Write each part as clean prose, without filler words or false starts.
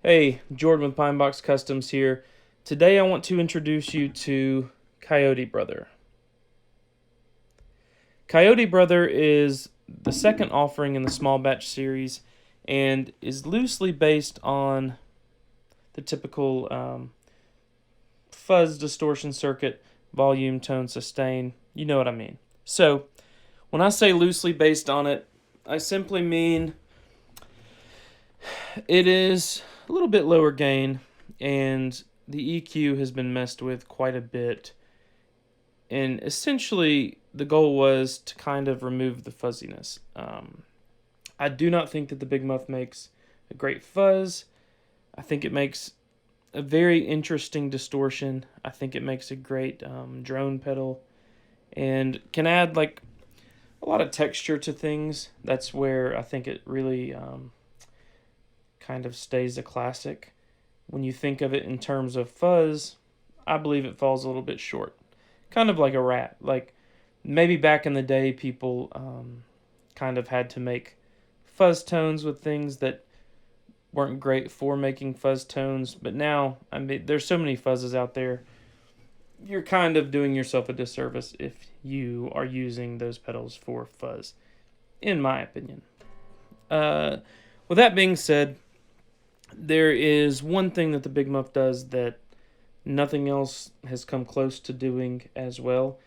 Hey, Jordan with Pinebox Customs here. Today I want to introduce you to COYOTE Brother. COYOTE Brother is the second offering in the small batch series and is loosely based on the typical fuzz distortion circuit, volume, tone, sustain. You know what I mean. So, when I say loosely based on it, I simply mean it is a little bit lower gain, and the EQ has been messed with quite a bit. And essentially, the goal was to kind of remove the fuzziness. I do not think that the Big Muff makes a great fuzz. I think it makes a very interesting distortion. I think it makes a great drone pedal and can add like a lot of texture to things. That's where I think it really kind of stays a classic. When you think of it in terms of fuzz, I believe it falls a little bit short. Kind of like a rat. Like maybe back in the day, people kind of had to make fuzz tones with things that weren't great for making fuzz tones. But now, I mean, there's so many fuzzes out there. You're kind of doing yourself a disservice if you are using those pedals for fuzz, in my opinion. With that being said, there is one thing that the Big Muff does that nothing else has come close to doing as well,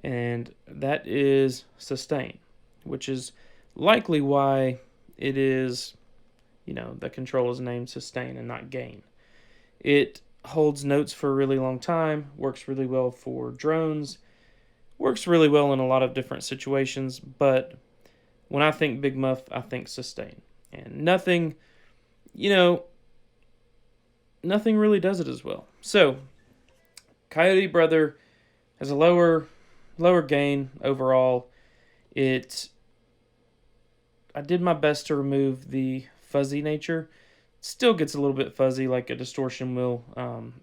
and that is sustain, which is likely why it is, the control is named sustain and not gain. It holds notes for a really long time, works really well for drones, works really well in a lot of different situations, but when I think Big Muff, I think sustain. And nothing really does it as well. So, COYOTE Brother has a lower gain overall. I did my best to remove the fuzzy nature. It still gets a little bit fuzzy like a distortion will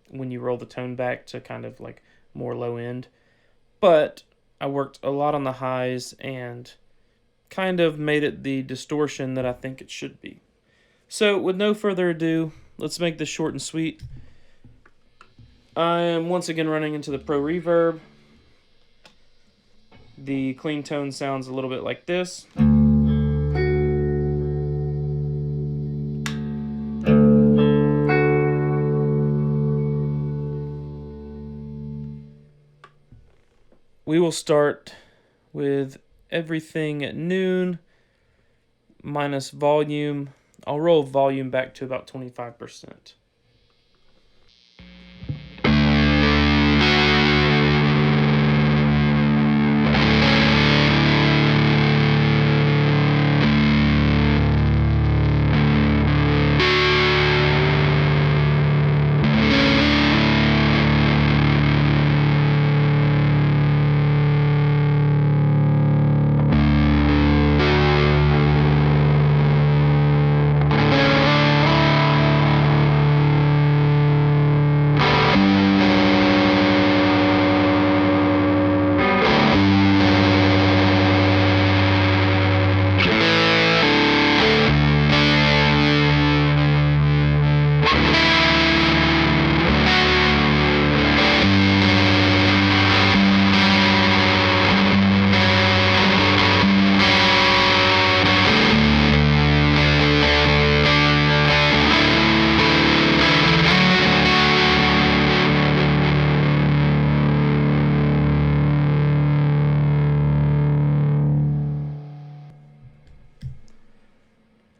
when you roll the tone back to kind of like more low end. But I worked a lot on the highs and kind of made it the distortion that I think it should be. So, with no further ado, let's make this short and sweet. I am once again running into the Pro Reverb. The clean tone sounds a little bit like this. We will start with everything at noon minus volume. I'll roll volume back to about 25%.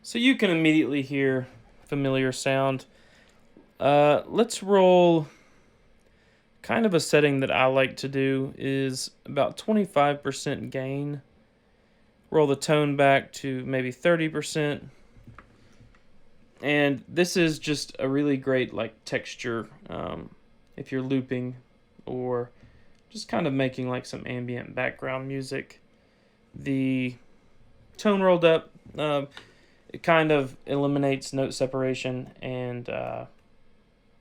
So you can immediately hear familiar sound. Let's roll kind of a setting that I like to do is about 25% gain. Roll the tone back to maybe 30%. And this is just a really great like texture if you're looping or just kind of making like some ambient background music. The tone rolled up, it kind of eliminates note separation and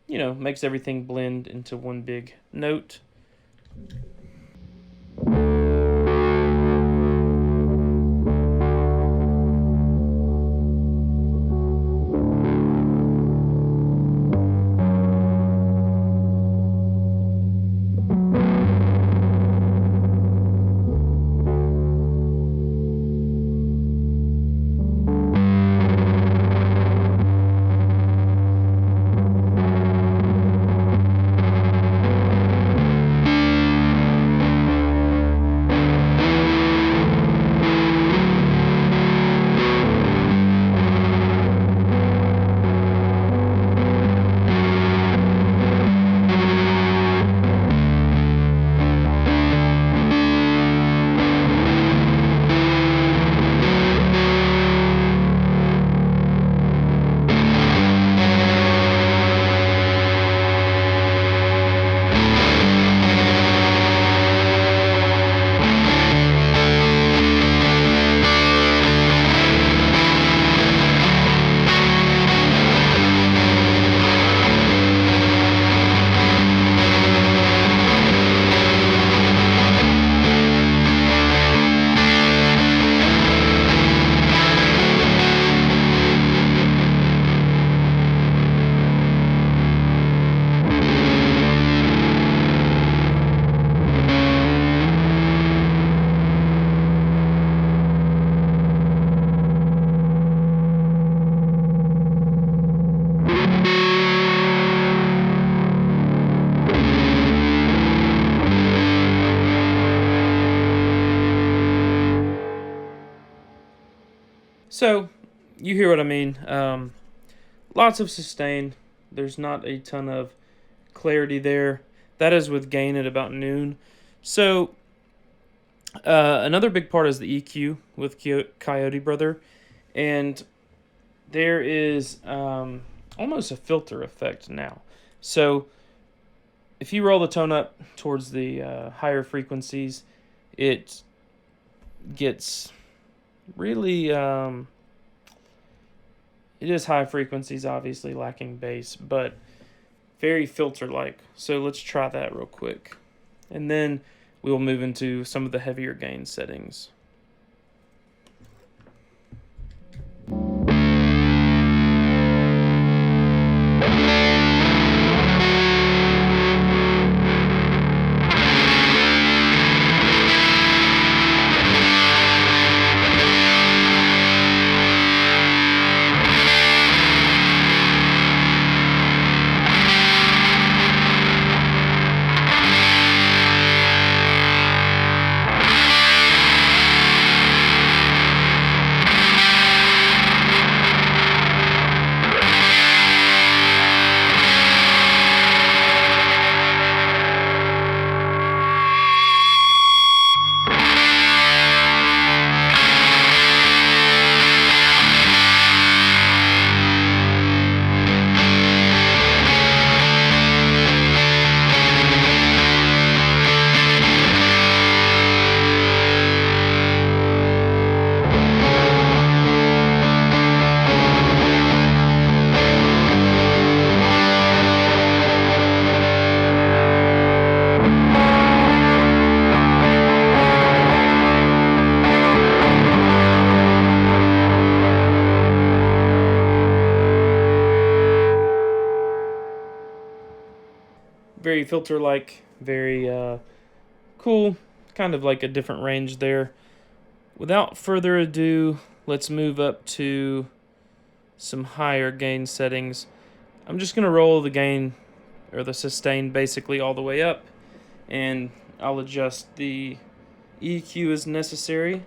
makes everything blend into one big note. So, you hear what I mean. Lots of sustain. There's not a ton of clarity there. That is with gain at about noon. So, another big part is the EQ with Coyote Brother. And there is almost a filter effect now. So, if you roll the tone up towards the higher frequencies, it gets really it is high frequencies, obviously lacking bass, but very filter like. So let's try that real quick, and then we will move into some of the heavier gain settings. Very filter like, very cool, kind of like a different range there. Without further ado, let's move up to some higher gain settings. I'm just going to roll the gain or the sustain basically all the way up, and I'll adjust the EQ as necessary.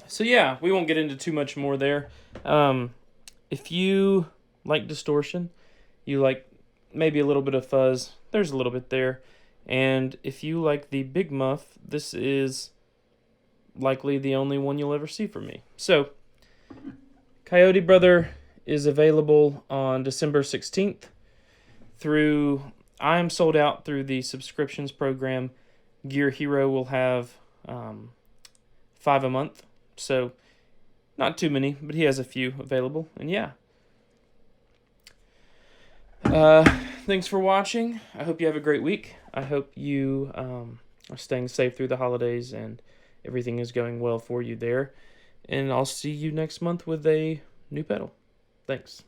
So yeah, we won't get into too much more there. If you like distortion, you like maybe a little bit of fuzz, there's a little bit there. And if you like the big muff, this is likely the only one you'll ever see from me. So, Coyote Brother is available on December 16th through, I am sold out through the subscriptions program. Gear Hero will have 5 a month. So, not too many, but he has a few available. And yeah. Thanks for watching. I hope you have a great week. I hope you are staying safe through the holidays and everything is going well for you there. And I'll see you next month with a new pedal. Thanks.